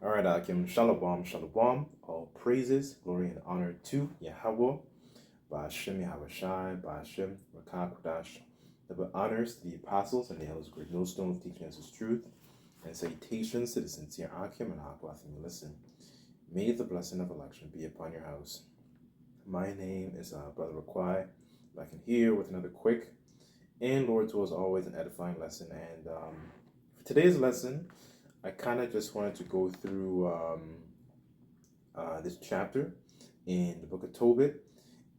All right, Akim. Shalom, shalom. All praises, glory, and honor to Yahweh, Ba'ashem Yahweh Shai, Ba'ashem Rakah Kodash. Double honors to the apostles and the elders, great millstones, teaching us his truth, and salutations to the sincere Akim and Hakwathim you listen. May the blessing of election be upon your house. My name is Brother Raquai. Back in here with another quick and Lord's will is always an edifying lesson. And for today's lesson, I kind of just wanted to go through this chapter in the book of Tobit.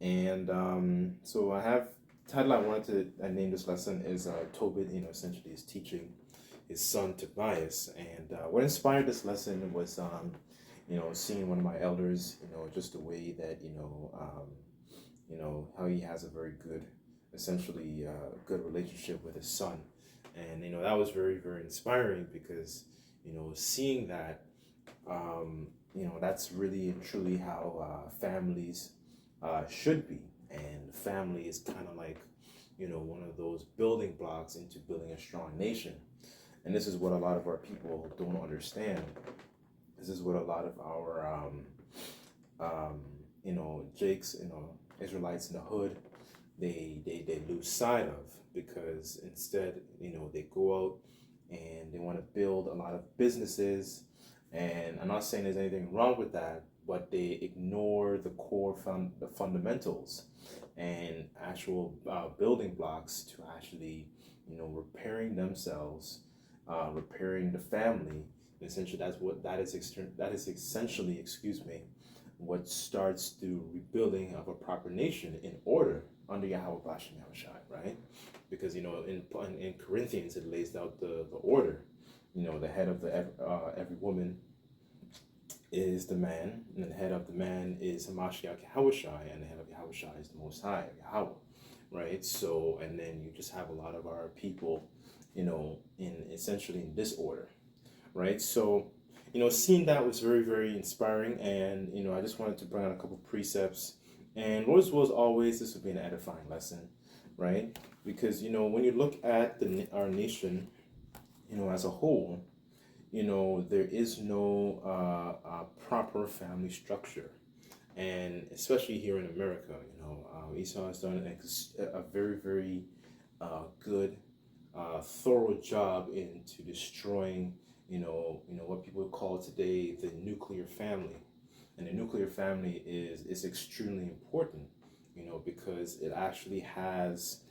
And so I have title I wanted to name this lesson is Tobit, essentially is teaching his son Tobias. And what inspired this lesson was, seeing one of my elders, just the way that, how he has a very good, essentially good relationship with his son. And, that was very, very inspiring because, seeing that, that's really and truly how families should be. And family is kind of like, one of those building blocks into building a strong nation. And this is what a lot of our people don't understand. This is what a lot of our, Jakes, Israelites in the hood, they lose sight of, because instead, they go out and they want to build a lot of businesses. And I'm not saying there's anything wrong with that, but they ignore the core the fundamentals and actual building blocks to actually, repairing themselves, repairing the family. Essentially, that is essentially, what starts the rebuilding of a proper nation in order under Yahweh Bashem Yahushai, right? Because in Corinthians it lays out the order. The head of every woman is the man, and the head of the man is Hamashiach Yahushai, and the head of Yahushai is the Most High, Yahweh, right? So, and then you just have a lot of our people, in essentially in this order, right? So, seeing that was very, very inspiring, and I just wanted to bring out a couple precepts. And Lord's will, as always, this would be an edifying lesson, right? Because when you look at our nation, as a whole, there is no proper family structure, and especially here in America, Esau has done a very, very good, thorough job into destroying, what people call today the nuclear family. And the nuclear family is extremely important, because it actually has,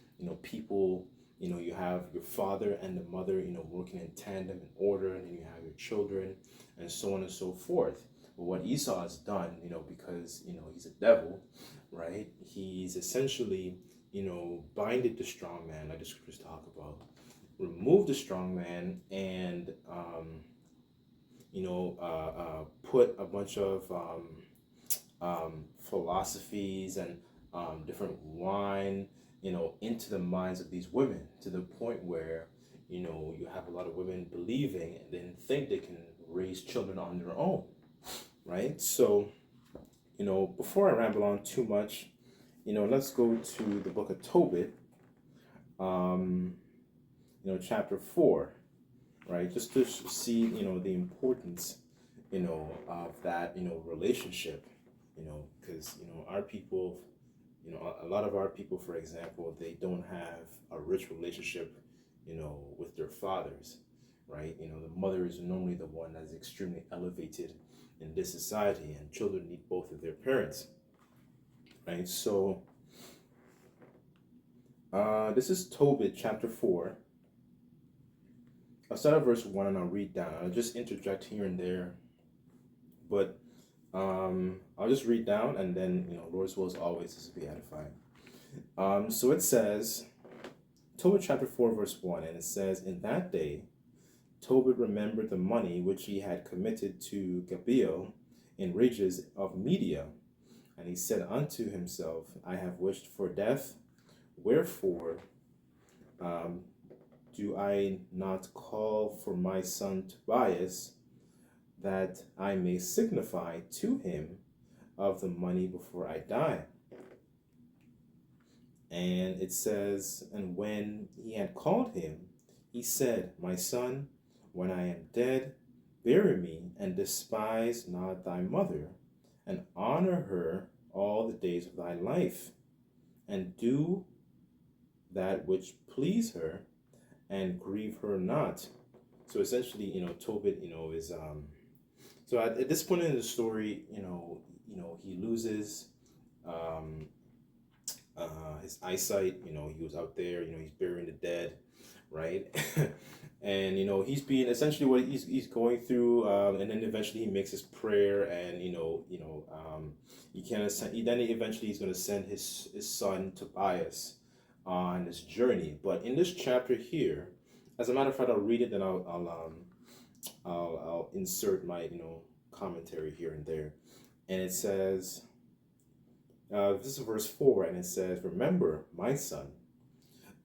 people, you have your father and the mother, working in tandem in order, and then you have your children, and so on and so forth. But what Esau has done, because, he's a devil, right? He's essentially, binded the strong man, like the scriptures talk about, remove the strong man, and, put a bunch of philosophies and different wine, into the minds of these women, to the point where, you have a lot of women believing and then think they can raise children on their own, right? So, before I ramble on too much, let's go to the book of Tobit, chapter 4, right? Just to see, the importance, of that, relationship, because, our people, a lot of our people, for example, they don't have a rich relationship, with their fathers, right? The mother is normally the one that is extremely elevated in this society, and children need both of their parents, right? So, this is Tobit chapter 4. I'll start at verse 1 and I'll read down. I'll just interject here and there, but I'll just read down, and then, Lord's will, as always, this will be edifying. So it says, Tobit chapter 4, verse 1, and it says, "In that day, Tobit remembered the money which he had committed to Gabriel in rages of Media. And he said unto himself, I have wished for death, wherefore do I not call for my son Tobias, that I may signify to him of the money before I die?" And it says, "And when he had called him, he said, My son, when I am dead, Bury me, and despise not thy mother, and honor her all the days of thy life, and do that which please her, and grieve her not. So essentially, Tobit, is so at this point in the story, he loses um, his eyesight. He was out there. He's burying the dead, right? And he's being essentially what he's going through, and then eventually he makes his prayer, and he can send. Then eventually he's going to send his son Tobias on this journey. But in this chapter here, as a matter of fact, I'll read it, then I'll insert my commentary here and there, and it says. This is verse 4, and it says, "Remember, my son,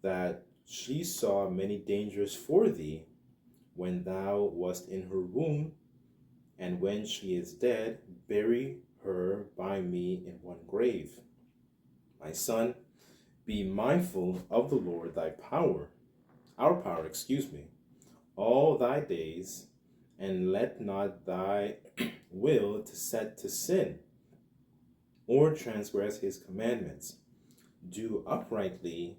that she saw many dangers for thee when thou wast in her womb, and when she is dead, bury her by me in one grave. My son, be mindful of the Lord thy power, our power, all thy days, and let not thy will to set to sin, or transgress his commandments. Do uprightly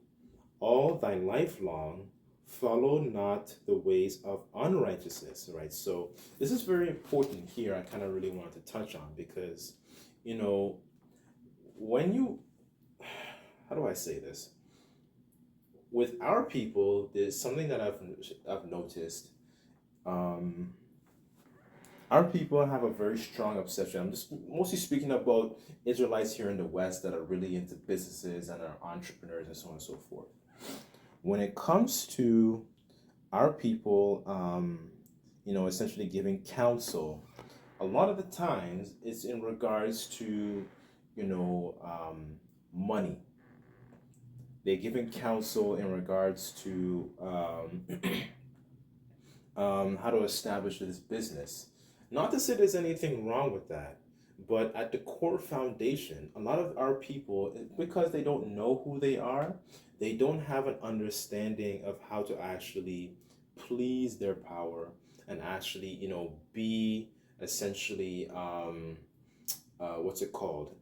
all thy life long, follow not the ways of unrighteousness," right? So this is very important here. I kind of really want to touch on because, when you, how do I say this? With our people, there's something that I've noticed. Our people have a very strong obsession. I'm just mostly speaking about Israelites here in the West that are really into businesses and are entrepreneurs and so on and so forth. When it comes to our people, essentially giving counsel, a lot of the times it's in regards to, money. They're giving counsel in regards to how to establish this business. Not to say there's anything wrong with that, but at the core foundation, a lot of our people, because they don't know who they don't have an understanding of how to actually please their power and actually, be essentially, what's it called?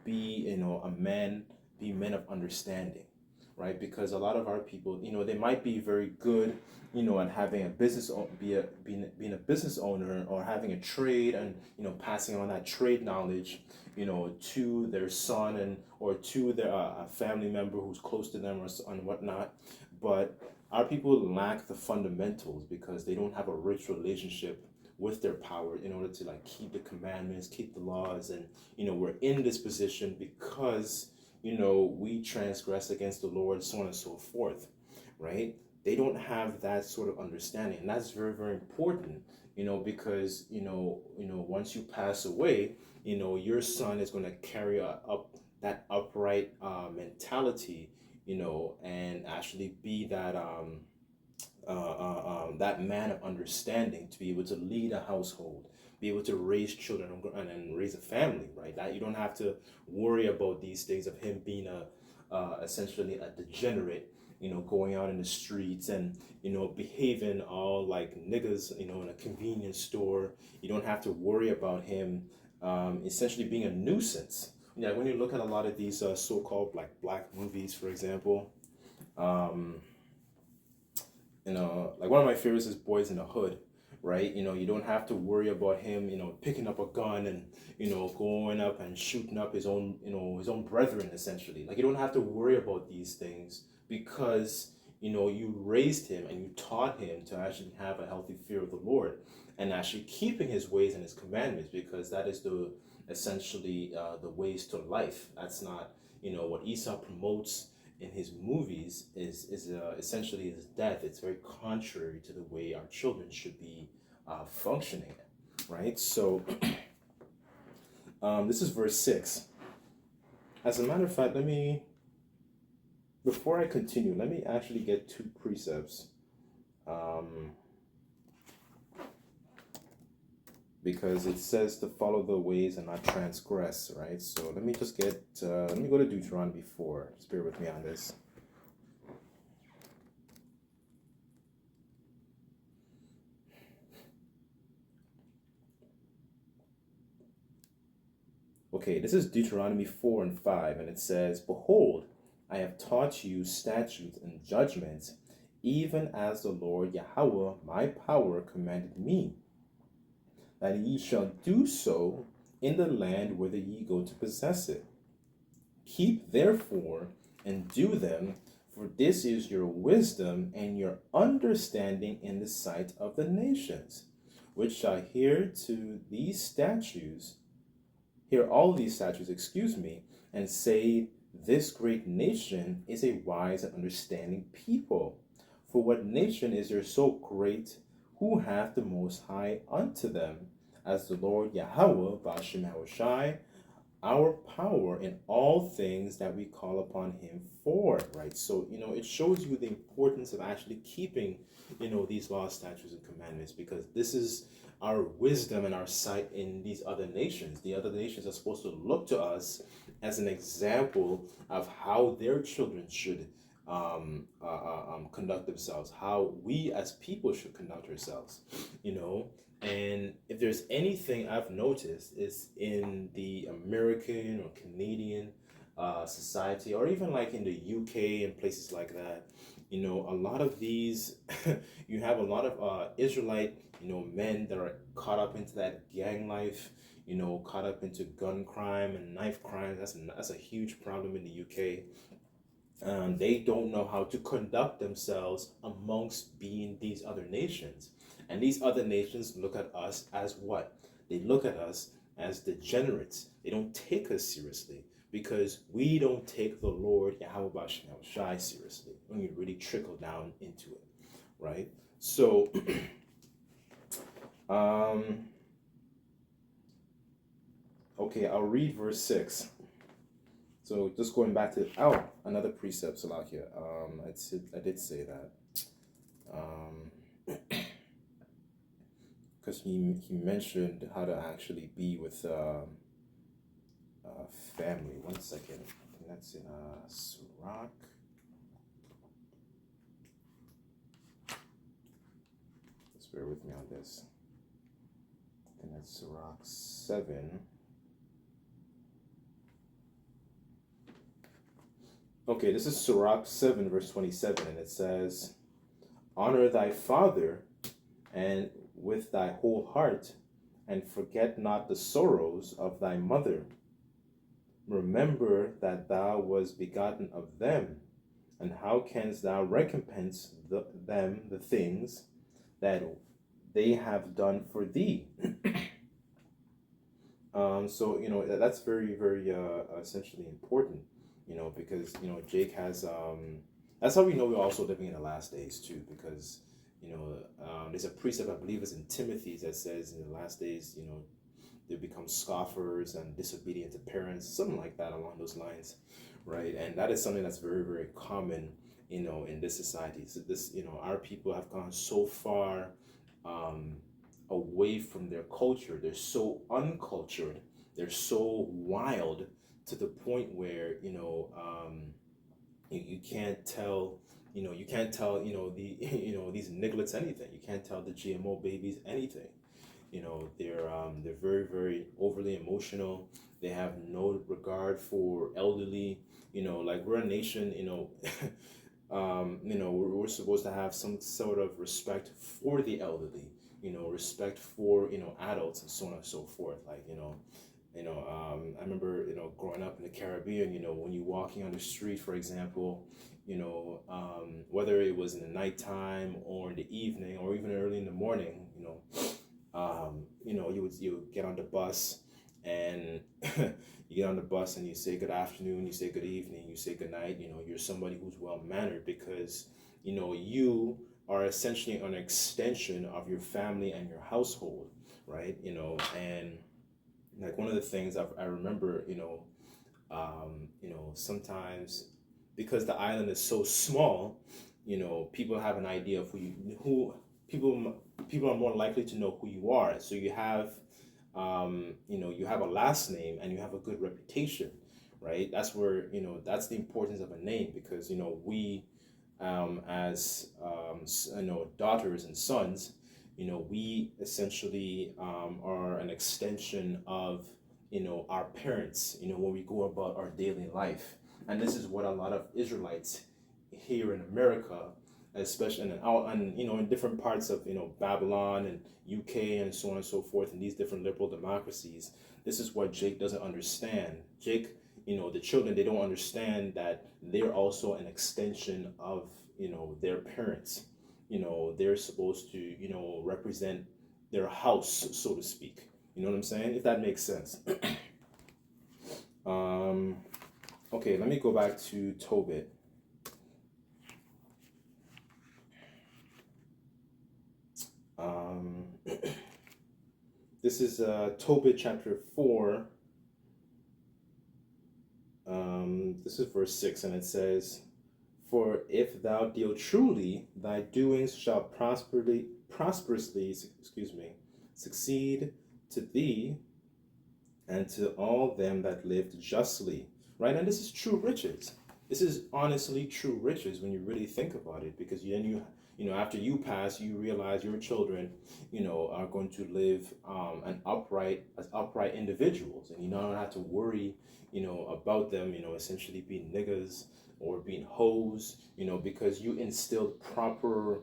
Be, a man, be men of understanding, right? Because a lot of our people, they might be very good, at having a business, being a business owner or having a trade, and passing on that trade knowledge, to their son and or to their family member who's close to them or and whatnot. But our people lack the fundamentals because they don't have a rich relationship with their power in order to keep the commandments, keep the laws, and we're in this position because we transgress against the Lord, so on and so forth, right? They don't have that sort of understanding, and that's very, very important, because once you pass away, your son is going to carry up that upright mentality, and actually be that that man of understanding to be able to lead a household, be able to raise children and raise a family, right? That you don't have to worry about these things of him being essentially a degenerate, going out in the streets and behaving all like niggas, in a convenience store. You don't have to worry about him essentially being a nuisance. Yeah, when you look at a lot of these so-called black movies, for example, like one of my favorites is Boys in the Hood, right? You don't have to worry about him, picking up a gun and, going up and shooting up his own brethren, essentially. Like, you don't have to worry about these things because, you raised him and you taught him to actually have a healthy fear of the Lord and actually keeping his ways and his commandments, because that is essentially the ways to life. That's not, what Esau promotes in his movies is essentially his death. It's very contrary to the way our children should be functioning, right? So this is verse 6. As a matter of fact, before I continue, let me actually get two precepts, because it says to follow the ways and not transgress, right? So let me just let me go to Deuteronomy 4. Just bear with me on this. Okay, this is Deuteronomy 4 and 5, and it says, "Behold, I have taught you statutes and judgments, even as the Lord Yahweh, my power, commanded me, that ye shall do so in the land whither ye go to possess it. Keep therefore and do them, for this is your wisdom and your understanding in the sight of the nations, which shall hear all these statutes, and say, This great nation is a wise and understanding people. For what nation is there so great, who hath the Most High unto them, as the Lord Yahweh, Bashem Yahushai, our power in all things that we call upon him for," right? So, it shows you the importance of actually keeping, these laws, statutes, and commandments, because this is our wisdom and our sight in these other nations. The other nations are supposed to look to us as an example of how their children should conduct themselves, how we as people should conduct ourselves, and if there's anything I've noticed is in the American or Canadian society, or even like in the UK and places like that, a lot of these, you have a lot of Israelite, men that are caught up into that gang life, caught up into gun crime and knife crime. That's a huge problem in the UK. They don't know how to conduct themselves amongst being these other nations. And these other nations look at us as what? They look at us as degenerates. They don't take us seriously because we don't take the Lord Yahweh Bashem Shai seriously when you really trickle down into it, right? So, okay, I'll read verse 6. So just going back to another precept, Salakia. I did say that, because he mentioned how to actually be with family. 1 second, I think that's in Sirach. Just bear with me on this. I think that's Sirach 7. Okay, this is Sirach 7, verse 27, and it says, "Honor thy father and with thy whole heart, and forget not the sorrows of thy mother. Remember that thou was begotten of them, and how canst thou recompense them the things that they have done for thee?" So, that's very, very essentially important, because, Jake has, that's how we know we're also living in the last days too, because, there's a precept, I believe it's in Timothy, that says in the last days, they become scoffers and disobedient to parents, something like that along those lines, right? And that is something that's very, very common, in this society. So this, our people have gone so far away from their culture. They're so uncultured. They're so wild to the point where, you can't tell, these nigglets anything. You can't tell the GMO babies anything. They're very, very overly emotional. They have no regard for elderly. Like we're a nation. We're supposed to have some sort of respect for the elderly. Respect for adults and so on and so forth. Like I remember growing up in the Caribbean. When you're walking on the street, for example, whether it was in the nighttime or in the evening or even early in the morning, you would get on the bus, and you get on the bus and you say good afternoon, you say good evening, you say good night. You're somebody who's well mannered because you are essentially an extension of your family and your household, right? And like one of the things I remember, sometimes because the island is so small, people have an idea of who people are more likely to know who you are. So you have, you have a last name and you have a good reputation, right? That's where, that's the importance of a name, because, we, as, daughters and sons, we essentially are an extension of our parents, when we go about our daily life. And this is what a lot of Israelites here in America, especially in different parts of Babylon and UK and so on and so forth, in these different liberal democracies. This is what Jake doesn't understand. Jake, the children, they don't understand that they're also an extension of their parents. They're supposed to represent their house, so to speak. You know what I'm saying? If that makes sense. Okay, let me go back to Tobit. This is Tobit chapter 4. This is verse 6, and it says, "For if thou deal truly, thy doings shall prosperously, succeed to thee and to all them that lived justly." Right? And this is true riches. This is honestly true riches when you really think about it, because then after you pass, you realize your children, are going to live as upright individuals, and you don't have to worry, about them, essentially being niggas or being hoes, because you instilled proper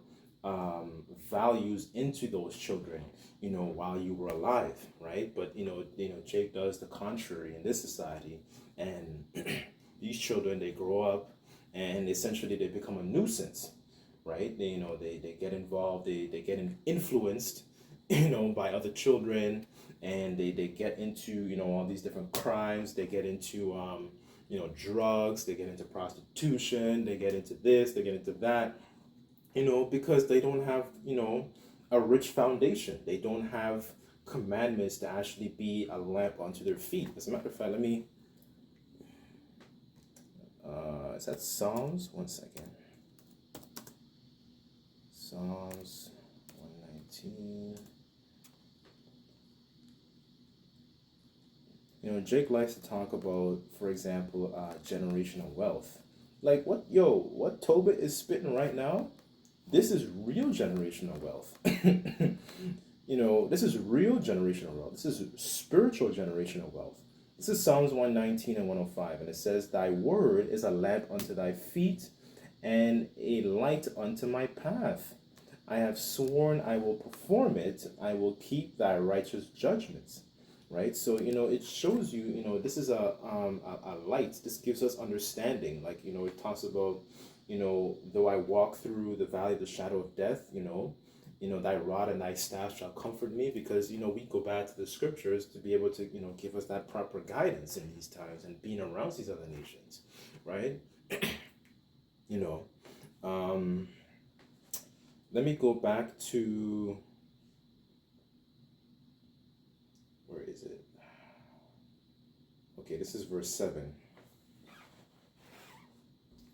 values into those children, while you were alive, right? But Jake does the contrary in this society, and these children, they grow up, and essentially they become a nuisance, right? They get involved, they get influenced, by other children, and they get into all these different crimes. They get into drugs, they get into prostitution, they get into this, they get into that, because they don't have, a rich foundation. They don't have commandments to actually be a lamp unto their feet. As a matter of fact, let me, is that Psalms? 1 second. Psalms 119. Jake likes to talk about, for example, generational wealth. Like what Tobit is spitting right now, this is real generational wealth. This is real generational wealth. This is spiritual generational wealth. This is Psalms 119 and 105, and it says, "Thy word is a lamp unto thy feet and a light unto my path. I have sworn I will perform it. I will keep thy righteous judgments." Right? So, it shows you, this is a light. This gives us understanding. Like, it talks about, though I walk through the valley of the shadow of death, thy rod and thy staff shall comfort me, because, we go back to the scriptures to be able to, give us that proper guidance in these times and being around these other nations, right? Let me go back to, where is it? Okay, this is verse 7.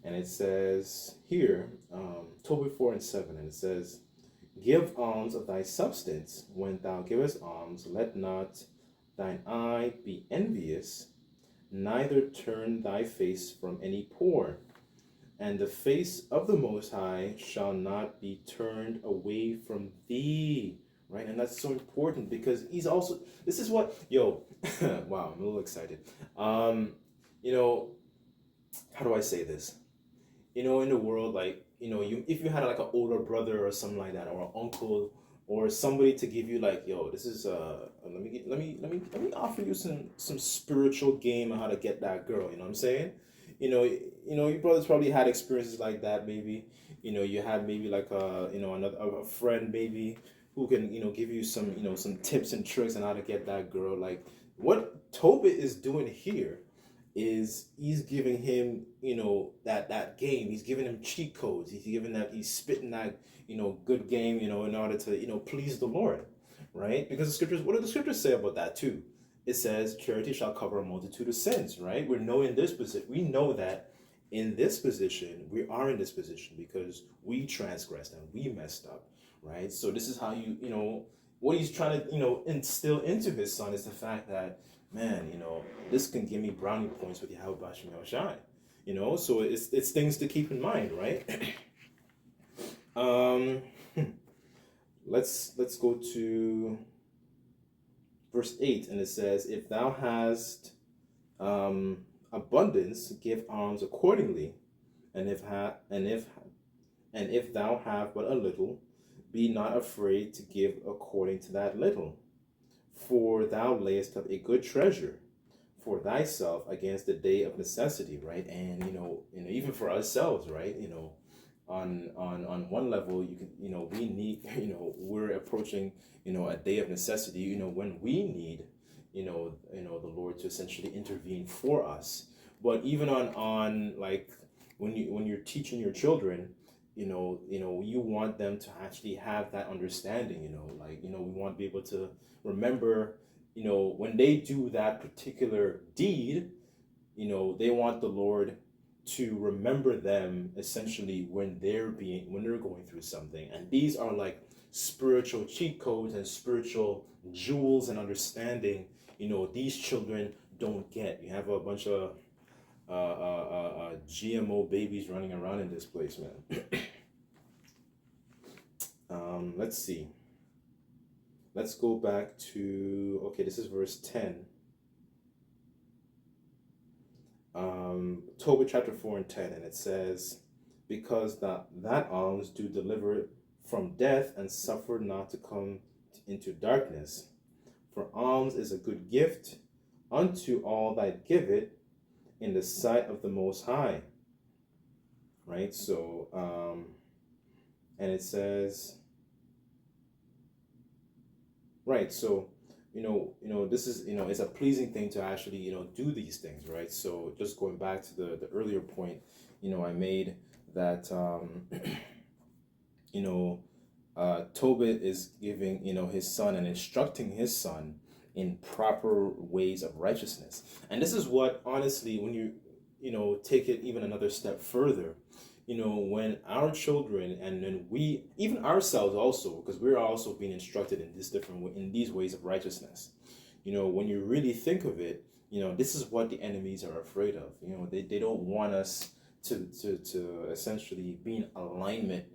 And it says here, Tobit 4 and 7, and it says, "Give alms of thy substance when thou givest alms. Let not thine eye be envious, neither turn thy face from any poor. And the face of the Most High shall not be turned away from thee." Right? And that's so important, because he's also, this is what, wow, I'm a little excited. How do I say this? In the world, like, if you had like an older brother or something like that, or an uncle, or somebody to give you like, this is let me offer you some spiritual game on how to get that girl. You know what I'm saying? Your brothers probably had experiences like that. Maybe, you had maybe like a friend maybe who can give you some tips and tricks on how to get that girl. Like what Tobit is doing here is he's giving him that game. He's giving him cheat codes. He's spitting that good game in order to please the Lord, right? Because the scriptures, what do the scriptures say about that too? It says charity shall cover a multitude of sins, right? We know that in this position, we are in this position because we transgressed and we messed up, right? So this is how what he's trying to instill into his son is the fact that, man, this can give me brownie points with Yahweh Bashim Yahushai. So it's things to keep in mind, right? Let's go to verse 8, and it says, if thou hast abundance, give alms accordingly, and if thou have but a little, be not afraid to give according to that little. For thou layest up a good treasure for thyself against the day of necessity, right? And even for ourselves, right? On one level, you can, we need, we're approaching, a day of necessity, when we need, the Lord to essentially intervene for us. But even on like when you're teaching your children, you want them to actually have that understanding, we want to be able to remember, when they do that particular deed, they want the Lord to remember them essentially when they're going through something. And these are like spiritual cheat codes and spiritual jewels and understanding, these children don't get. You have a bunch of GMO babies running around in this place, man. Let's see. Let's go back to, okay, this is verse 10. Tobit chapter 4 and 10, and it says, because that alms do deliver from death, and suffer not to come into darkness. For alms is a good gift unto all that give it in the sight of the Most High. Right? So, and it says, right, so, this is, it's a pleasing thing to actually, do these things, right? So just going back to the earlier point, I made that, Tobit is giving, his son and instructing his son in proper ways of righteousness. And this is what, honestly, when you, take it even another step further, when our children, and then we, even ourselves also, because we're also being instructed in in these ways of righteousness, when you really think of it, this is what the enemies are afraid of. They don't want us to essentially be in alignment,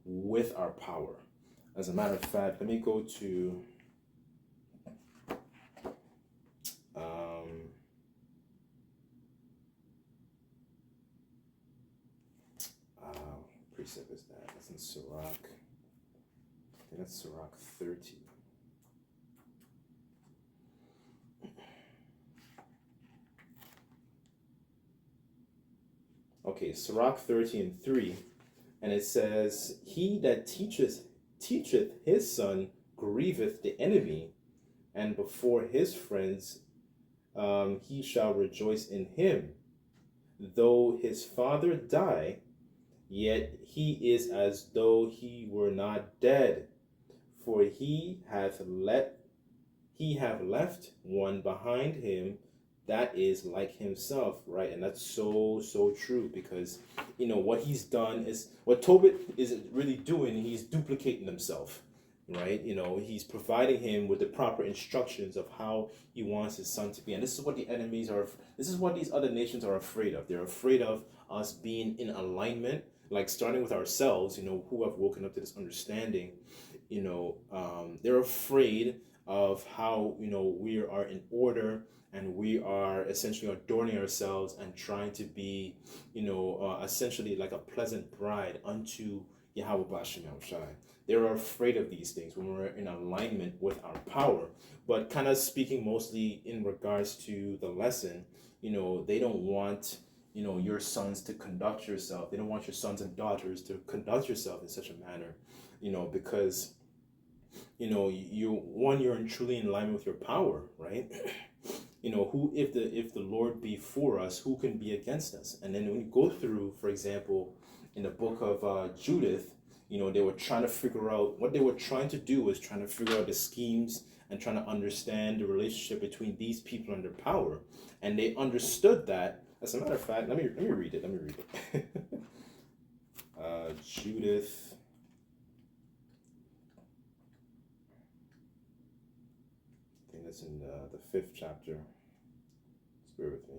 with our power. As a matter of fact, let me go to precept is that? That's in Sirach. I think that's Sirach 30. Okay, Sirach 30 and 3. And it says, he that teacheth his son grieveth the enemy, and before his friends he shall rejoice in him. Though his father die, yet he is as though he were not dead, for he have left one behind him that is like himself, right? And that's so true, because what he's done is, what Tobit is really doing, he's duplicating himself, right? He's providing him with the proper instructions of how he wants his son to be. And this is what the enemies are, this is what these other nations are afraid of. They're afraid of us being in alignment, like starting with ourselves, who have woken up to this understanding. They're afraid of how, we are in order, and we are essentially adorning ourselves and trying to be, essentially like a pleasant bride unto Yahweh Bashem Yahushai. They're afraid of these things when we're in alignment with our power. But kind of speaking mostly in regards to the lesson, they don't want, your sons to conduct yourself. They don't want your sons and daughters to conduct yourself in such a manner, because, you're truly in alignment with your power, right? Who, if the Lord be for us, who can be against us? And then when you go through, for example, in the book of Judith, they were trying to figure out, what they were trying to do was trying to figure out the schemes and trying to understand the relationship between these people and their power. And they understood that. As a matter of fact, let me read it. Judith. I think that's in the 5th chapter. Just bear with me.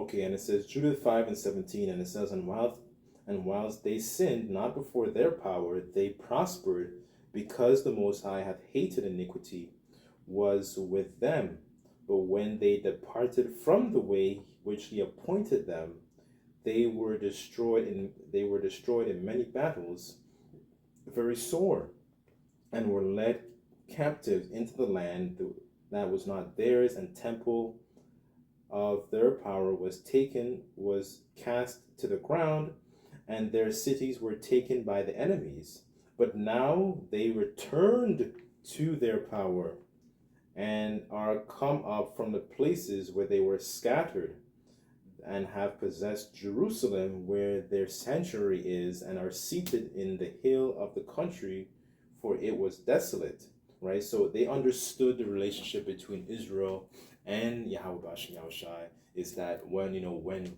Okay, and it says Judith 5:17, and it says, whilst they sinned not before their power, they prospered, because the Most High hath hated iniquity was with them. But when they departed from the way which he appointed them, they were destroyed in many battles, very sore, and were led captives into the land that was not theirs, and temple of their power was cast to the ground, and their cities were taken by the enemies. But now they returned to their power, and are come up from the places where they were scattered, and have possessed Jerusalem, where their sanctuary is, and are seated in the hill of the country, for it was desolate. Right? So they understood the relationship between Israel and Yahweh Bashem Yahushai, is that when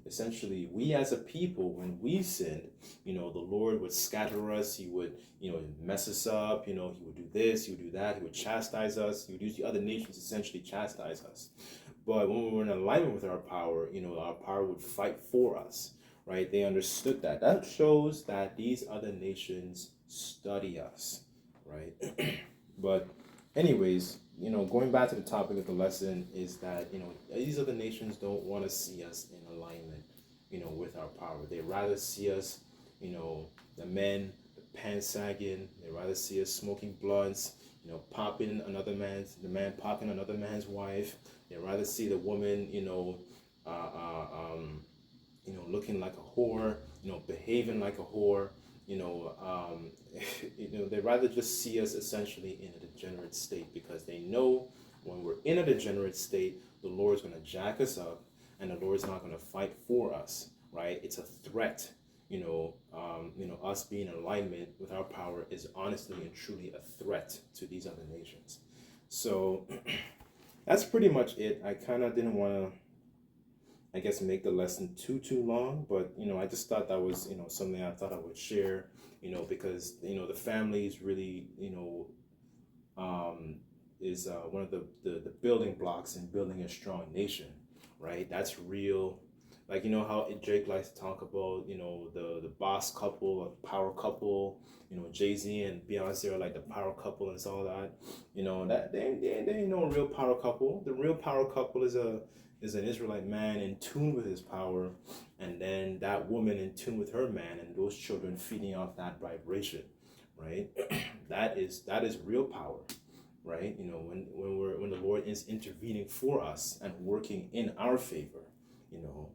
essentially we as a people, when we sinned, the Lord would scatter us. He would, mess us up. He would do this, he would do that. He would chastise us. He would use the other nations to essentially chastise us. But when we were in alignment with our power, our power would fight for us, right? They understood that. That shows that these other nations study us, right? But anyways, going back to the topic of the lesson is that, these other nations don't want to see us in alignment, with our power. They rather see us, the men, the pants sagging. They rather see us smoking blunts, the man popping another man's wife. They rather see the woman, looking like a whore, behaving like a whore. They rather just see us essentially in a degenerate state, because they know when we're in a degenerate state, the Lord's going to jack us up, and the Lord's not going to fight for us, right? It's a threat. Us being in alignment with our power is honestly and truly a threat to these other nations. So that's pretty much it. I kind of didn't want to, make the lesson too long, but I just thought that was something I thought I would share, because the family is really is one of the building blocks in building a strong nation, right? That's real. Like, how Drake likes to talk about, the boss couple, a power couple, Jay-Z and Beyonce are like the power couple and all that. That they ain't no real power couple. The real power couple is an Israelite man in tune with his power, and then that woman in tune with her man, and those children feeding off that vibration, right? that is real power, right? When the Lord is intervening for us and working in our favor.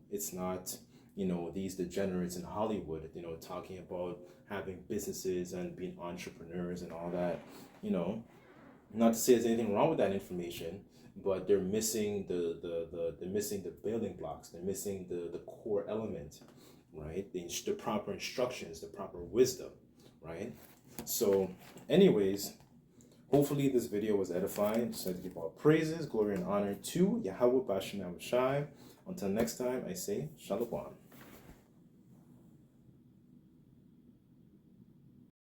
It's not, these degenerates in Hollywood, talking about having businesses and being entrepreneurs and all that. Not to say there's anything wrong with that information, but they're missing they're missing the building blocks. They're missing the core element, right? The proper instructions, the proper wisdom, right? So, anyways, hopefully this video was edifying. Just like to give all praises, glory, and honor to Yahweh Bashem Yahushai. Until next time, I say Shalom.